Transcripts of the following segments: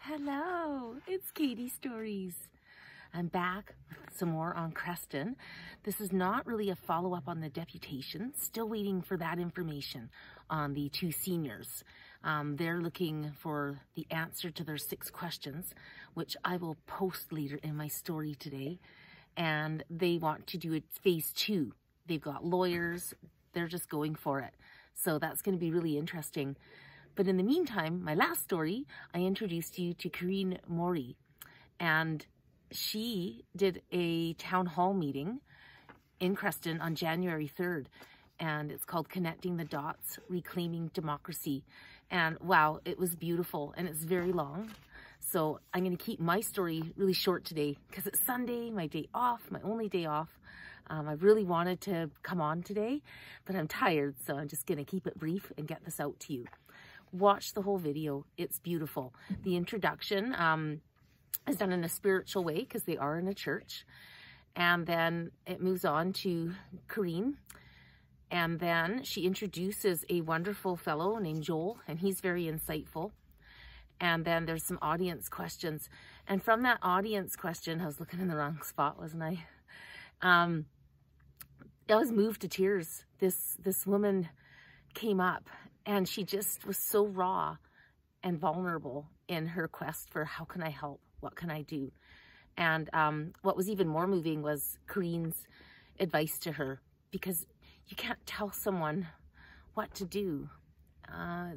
Hello, it's Katie Stories. I'm back with some more on Creston. This is not really a follow-up on the deputation. Still waiting for that information on the two seniors. They're looking for the answer to their 6 questions, which I will post later in my story today. And they want to do it phase 2. They've got lawyers. They're just going for it. So that's going to be really interesting. But in the meantime, my last story, I introduced you to Corinne Mori, and she did a town hall meeting in Creston on January 3rd, and it's called Connecting the Dots, Reclaiming Democracy. And wow, it was beautiful, and it's very long. So I'm going to keep my story really short today because it's Sunday, my day off, my only day off. I really wanted to come on today, but I'm tired, so I'm just going to keep it brief and get this out to you. Watch the whole video. It's beautiful. The introduction is done in a spiritual way because they are in a church. And then it moves on to Corinne. And then she introduces a wonderful fellow named Joel, and he's very insightful. And then there's some audience questions. And from that audience question, I was looking in the wrong spot, wasn't I? I was moved to tears. This woman came up, and she just was so raw and vulnerable in her quest for how can I help? What can I do? And what was even more moving was Corinne's advice to her, because you can't tell someone what to do.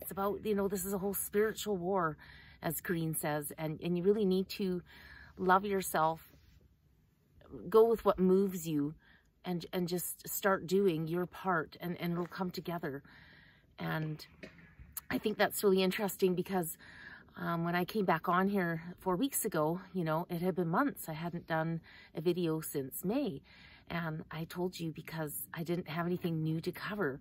It's about, this is a whole spiritual war, as Corinne says, and you really need to love yourself, go with what moves you, and just start doing your part, and it'll come together. And I think that's really interesting because when I came back on here 4 weeks ago, it had been months. I hadn't done a video since May. And I told you because I didn't have anything new to cover.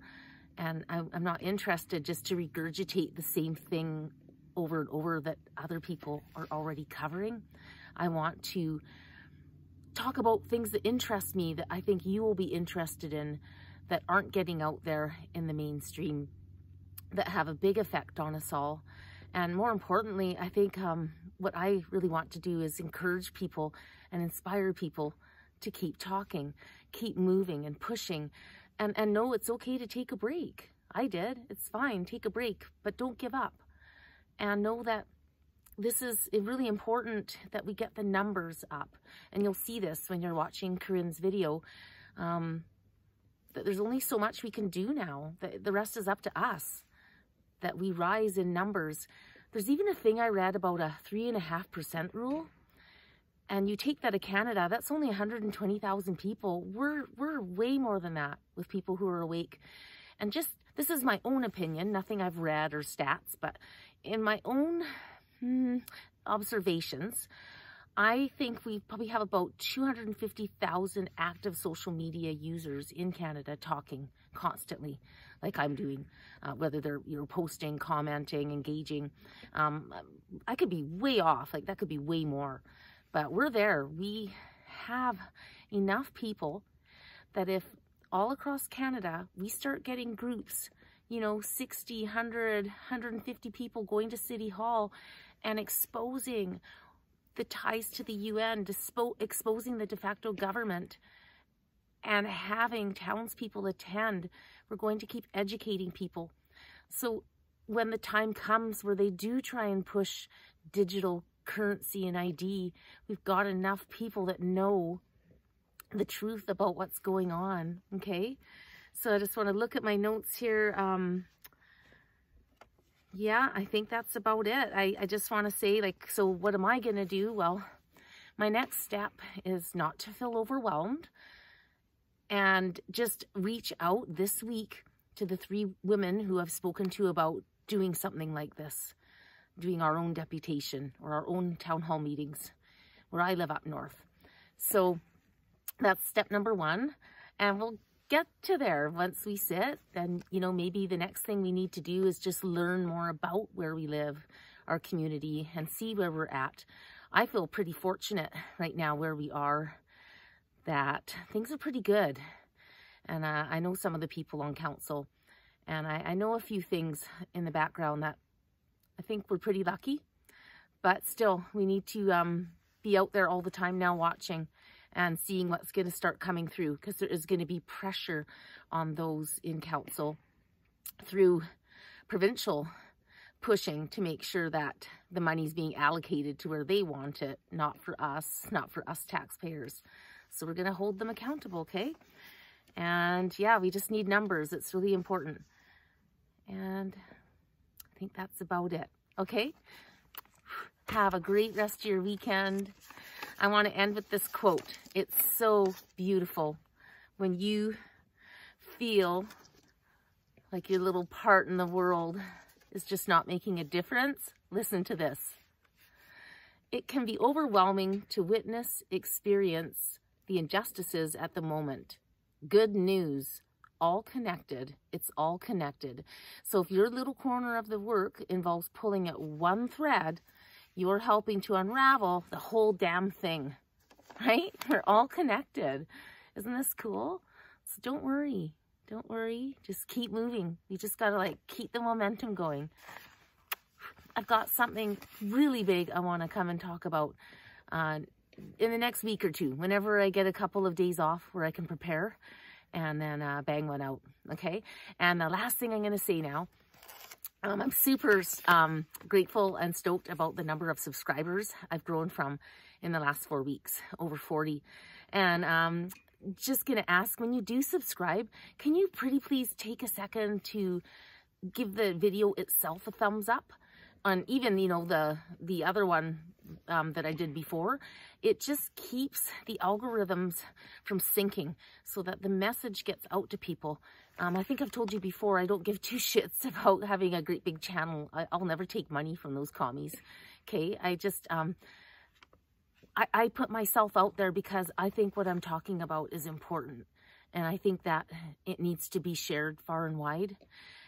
And I'm not interested just to regurgitate the same thing over and over that other people are already covering. I want to talk about things that interest me, that I think you will be interested in, that aren't getting out there in the mainstream, that have a big effect on us all. And more importantly, I think what I really want to do is encourage people and inspire people to keep talking, keep moving and pushing, and know it's okay to take a break. I did. It's fine. Take a break, but don't give up. And know that this is really important that we get the numbers up. And you'll see this when you're watching Corinne's video, that there's only so much we can do now. The rest is up to us, that we rise in numbers. There's even a thing I read about a 3.5% rule. And you take that to Canada, that's only 120,000 people. We're way more than that with people who are awake. And just, this is my own opinion, nothing I've read or stats, but in my own observations, I think we probably have about 250,000 active social media users in Canada talking constantly, like I'm doing, whether they're posting, commenting, engaging. I could be way off, like that could be way more, but we're there. We have enough people that if all across Canada we start getting groups, 60, 100, 150 people going to City Hall and exposing the ties to the UN, exposing the de facto government, and having townspeople attend, we're going to keep educating people. So when the time comes where they do try and push digital currency and ID, we've got enough people that know the truth about what's going on, okay? So I just want to look at my notes here. Yeah, I think that's about it. I just want to say, so what am I going to do? Well, my next step is not to feel overwhelmed and just reach out this week to the 3 women who I've spoken to about doing something like this, doing our own deputation or our own town hall meetings where I live up north. So that's step number 1. And we'll get to there once we sit. Then, maybe the next thing we need to do is just learn more about where we live, our community, and see where we're at. I feel pretty fortunate right now where we are, that things are pretty good. And I know some of the people on council, and I know a few things in the background that I think we're pretty lucky. But still, we need to be out there all the time now watching and seeing what's going to start coming through, because there is going to be pressure on those in council through provincial pushing to make sure that the money's being allocated to where they want it, not for us taxpayers. So we're going to hold them accountable, okay? And yeah, we just need numbers. It's really important. And I think that's about it, okay? Have a great rest of your weekend. I want to end with this quote. It's so beautiful. When you feel like your little part in the world is just not making a difference, listen to this. It can be overwhelming to witness, experience the injustices at the moment. Good news, all connected. It's all connected. So if your little corner of the work involves pulling at one thread, you're helping to unravel the whole damn thing, right? We're all connected. Isn't this cool? So don't worry. Don't worry. Just keep moving. You just got to like keep the momentum going. I've got something really big I want to come and talk about in the next week or two, whenever I get a couple of days off where I can prepare and then bang one out, okay? And the last thing I'm going to say now, I'm super grateful and stoked about the number of subscribers I've grown from in the last 4 weeks, over 40. And just going to ask, when you do subscribe, can you pretty please take a second to give the video itself a thumbs up? And even, you know, the other one that I did before, it just keeps the algorithms from syncing so that the message gets out to people. I think I've told you before, I don't give two shits about having a great big channel. I'll never take money from those commies, okay? I just, I put myself out there because I think what I'm talking about is important. And I think that it needs to be shared far and wide.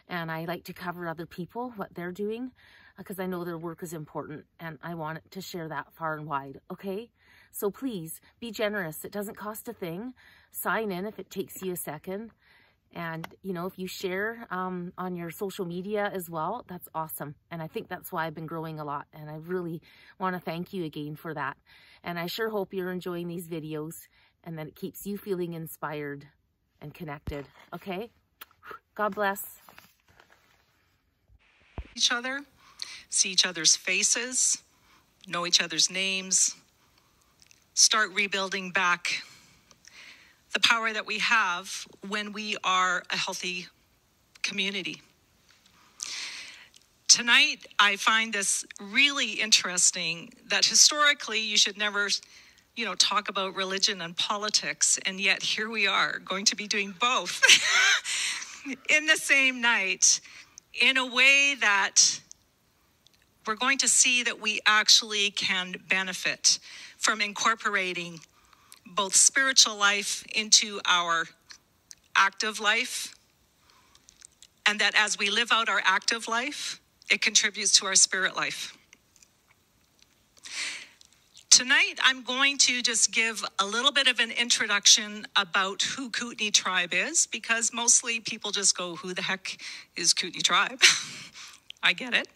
And I like to cover other people, what they're doing, because I know their work is important. And I want to share that far and wide, okay? So please, be generous. It doesn't cost a thing. Sign in if it takes you a second. And, you know, if you share on your social media as well, that's awesome. And I think that's why I've been growing a lot. And I really want to thank you again for that. And I sure hope you're enjoying these videos and that it keeps you feeling inspired and connected. Okay? God bless. Each other, see each other's faces, know each other's names, start rebuilding back the power that we have when we are a healthy community. Tonight, I find this really interesting that historically you should never, you know, talk about religion and politics, and yet here we are going to be doing both in the same night in a way that we're going to see that we actually can benefit from incorporating both spiritual life into our active life, and that as we live out our active life, it contributes to our spirit life. Tonight, I'm going to just give a little bit of an introduction about who Kootenai Tribe is, because mostly people just go, who the heck is Kootenai Tribe? I get it.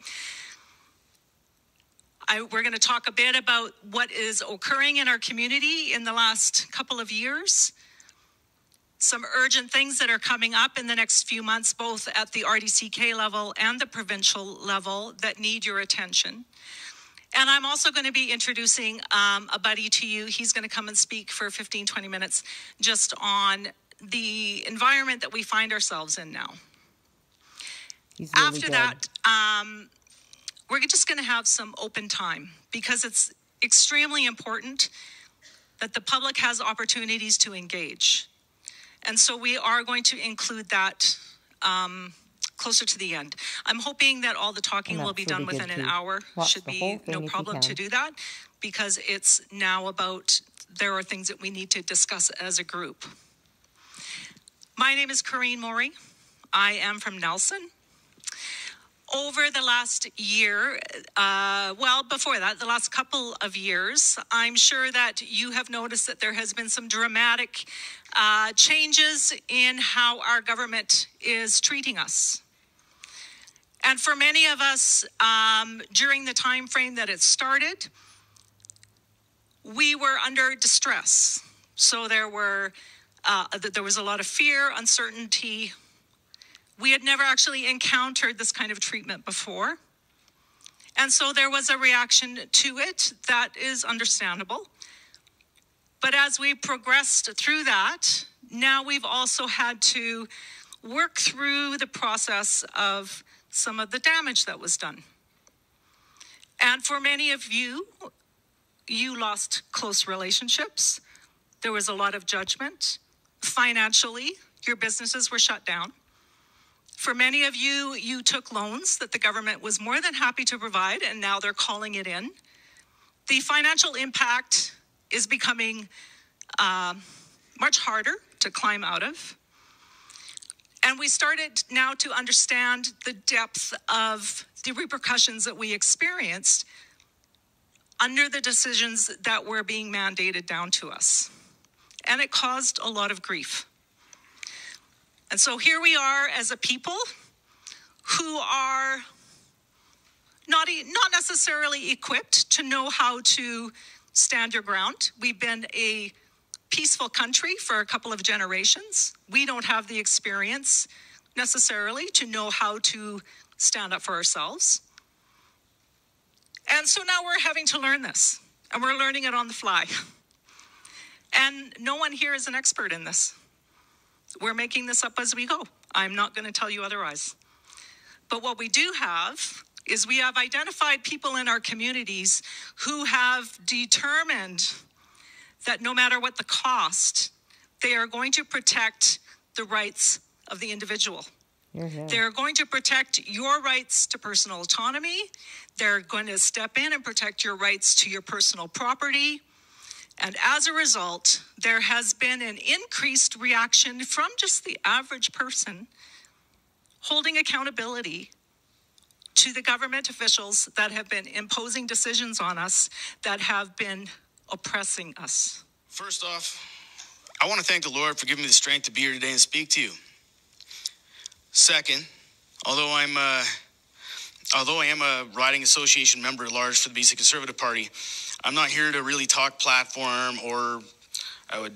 We're going to talk a bit about what is occurring in our community in the last couple of years. Some urgent things that are coming up in the next few months, both at the RDCK level and the provincial level, that need your attention. And I'm also going to be introducing a buddy to you. He's going to come and speak for 15, 20 minutes just on the environment that we find ourselves in now. He's really After good. that, we're just going to have some open time, because it's extremely important that the public has opportunities to engage. And so we are going to include that closer to the end. I'm hoping that all the talking will be done within an hour. Should be no problem to do that, because it's now about, there are things that we need to discuss as a group. My name is Corinne Morey. I am from Nelson. Over the last year, well, before that, the last couple of years, I'm sure that you have noticed that there has been some dramatic changes in how our government is treating us. And for many of us, during the time frame that it started, we were under distress. So there was a lot of fear, uncertainty. We had never actually encountered this kind of treatment before. And so there was a reaction to it that is understandable. But as we progressed through that, now we've also had to work through the process of some of the damage that was done. And for many of you, you lost close relationships. There was a lot of judgment. Financially, your businesses were shut down. For many of you, you took loans that the government was more than happy to provide, and now they're calling it in. The financial impact is becoming much harder to climb out of. And we started now to understand the depth of the repercussions that we experienced under the decisions that were being mandated down to us. And it caused a lot of grief. And so here we are as a people who are not necessarily equipped to know how to stand your ground. We've been a peaceful country for a couple of generations. We don't have the experience necessarily to know how to stand up for ourselves. And so now we're having to learn this, and we're learning it on the fly. And no one here is an expert in this. We're making this up as we go. I'm not going to tell you otherwise. But what we do have is we have identified people in our communities who have determined that no matter what the cost, they are going to protect the rights of the individual. They're going to protect your rights to personal autonomy. They're going to step in and protect your rights to your personal property. And as a result, there has been an increased reaction from just the average person holding accountability to the government officials that have been imposing decisions on us that have been oppressing us. First off, I want to thank the Lord for giving me the strength to be here today and speak to you. Second, although I am a riding association member at large for the BC Conservative Party, I'm not here to really talk platform, or I would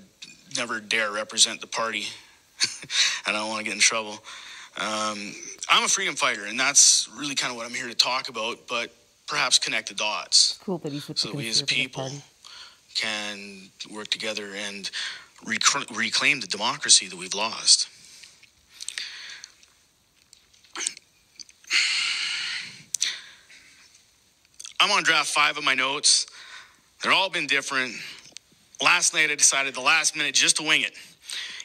never dare represent the party. I don't want to get in trouble. I'm a freedom fighter, and that's really kind of what I'm here to talk about, but perhaps connect the dots. Cool that he's with so the we as a people Party. Can work together and reclaim the democracy that we've lost. I'm on draft 5 of my notes. They're all been different. Last night I decided the last minute just to wing it.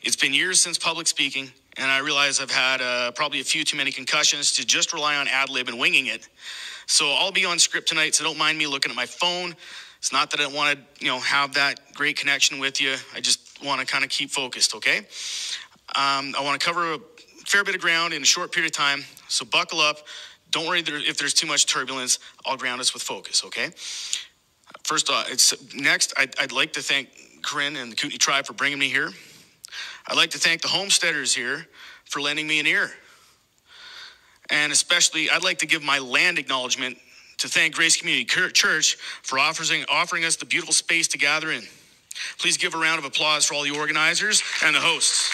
It's been years since public speaking, and I realize I've had probably a few too many concussions to just rely on ad lib and winging it. So I'll be on script tonight, so don't mind me looking at my phone. It's not that I want to, have that great connection with you. I just want to kind of keep focused, okay? I want to cover a fair bit of ground in a short period of time, so buckle up. Don't worry if there's too much turbulence. I'll ground us with focus, okay? First off, I'd like to thank Corinne and the Kootenai tribe for bringing me here. I'd like to thank the homesteaders here for lending me an ear. And especially, I'd like to give my land acknowledgement to thank Grace Community Church for offering us the beautiful space to gather in. Please give a round of applause for all the organizers and the hosts.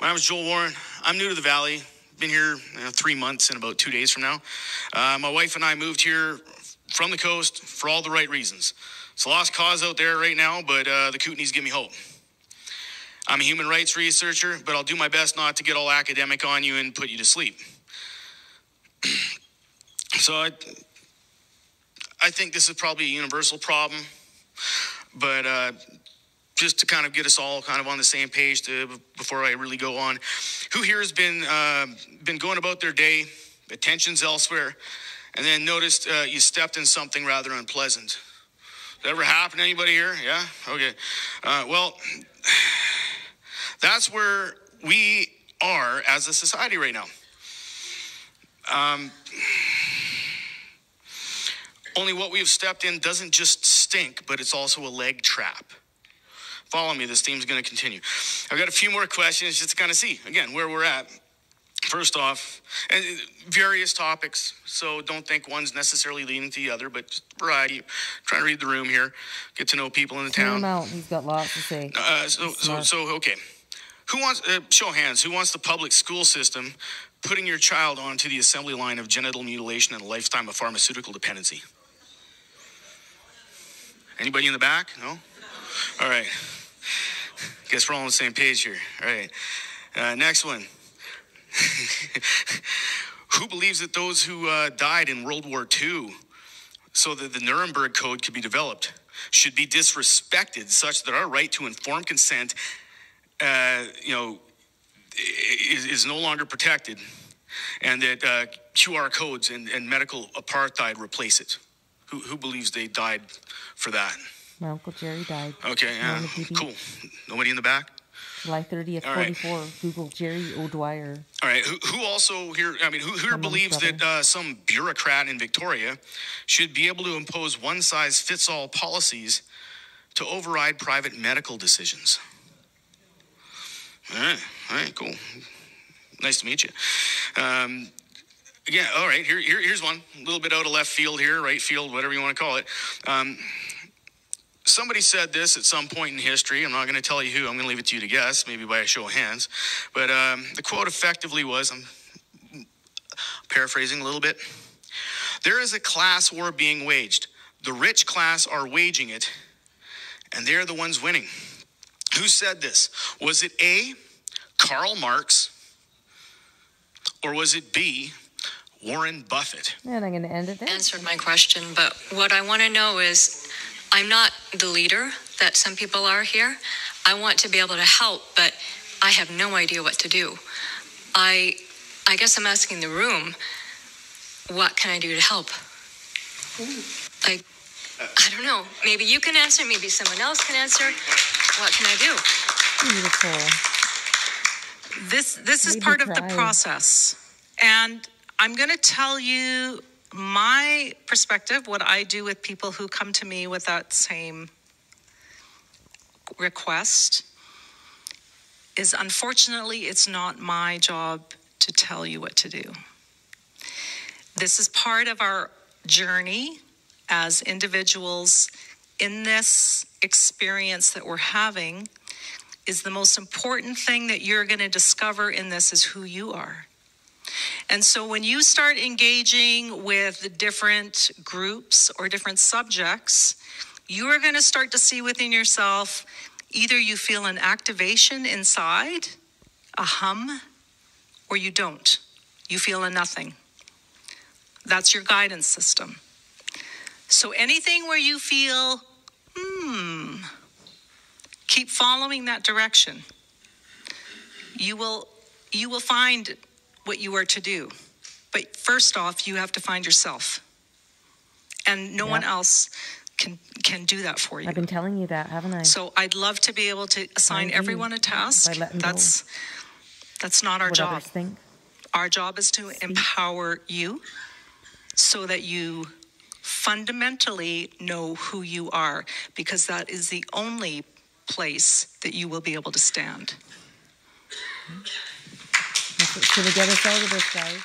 My name is Joel Warren. I'm new to the Valley. Been here 3 months and about 2 days from now. My wife and I moved here from the coast for all the right reasons. It's a lost cause out there right now, but the Kootenays give me hope. I'm a human rights researcher, but I'll do my best not to get all academic on you and put you to sleep. So I think this is probably a universal problem, but just to kind of get us all kind of on the same page before I really go on. Who here has been going about their day, attention's elsewhere, and then noticed you stepped in something rather unpleasant? Does that ever happen to anybody here? Yeah? Okay. Well, that's where we are as a society right now. Only what we have stepped in doesn't just stink, but it's also a leg trap. Follow me. This theme's going to continue. I've got a few more questions just to kind of see, again, where we're at. First off, and various topics, so don't think one's necessarily leading to the other, but just variety. Trying to read the room here, get to know people in the town. Him out. He's got lots to say. So okay. Who wants, show of hands, who wants the public school system putting your child onto the assembly line of genital mutilation and a lifetime of pharmaceutical dependency? Anybody in the back? No? All right. Guess we're all on the same page here. All right. Next one. Who believes that those who died in World War II so that the Nuremberg Code could be developed should be disrespected such that our right to informed consent is no longer protected, and that QR codes and medical apartheid replace it? Who believes they died for that? My Uncle Jerry died. Okay, cool. Nobody in the back? July 30th, 44. Google Jerry O'Dwyer. All right. Who also here, who here believes that some bureaucrat in Victoria should be able to impose one-size-fits-all policies to override private medical decisions? All right, cool. Nice to meet you. Yeah, all right, here's one. A little bit out of left field here, right field, whatever you want to call it. Somebody said this at some point in history. I'm not going to tell you who. I'm going to leave it to you to guess, maybe by a show of hands. But the quote effectively was, I'm paraphrasing a little bit, "There is a class war being waged. The rich class are waging it, and they're the ones winning." Who said this? Was it A, Karl Marx, or was it B, Warren Buffett? And I'm going to end it there. Answered my question, but what I want to know is, I'm not the leader that some people are here. I want to be able to help, but I have no idea what to do. I guess I'm asking the room, what can I do to help? I don't know. Maybe you can answer, maybe someone else can answer. What can I do? Beautiful. This is part of the process. And I'm going to tell you my perspective, what I do with people who come to me with that same request is, unfortunately, it's not my job to tell you what to do. This is part of our journey as individuals in this experience that we're having. Is the most important thing that you're going to discover in this is who you are. And so when you start engaging with different groups or different subjects, you are going to start to see within yourself, either you feel an activation inside, a hum, or you don't. You feel a nothing. That's your guidance system. So anything where you feel, keep following that direction. You will find what you are to do. But first off, you have to find yourself. And no one else can do that for you. I've been telling you that, haven't I? So I'd love to be able to assign everyone a task. That's not our job. Think. Our job is to empower you so that you fundamentally know who you are, because that is the only place that you will be able to stand. That's what's going to get us out of this, guys.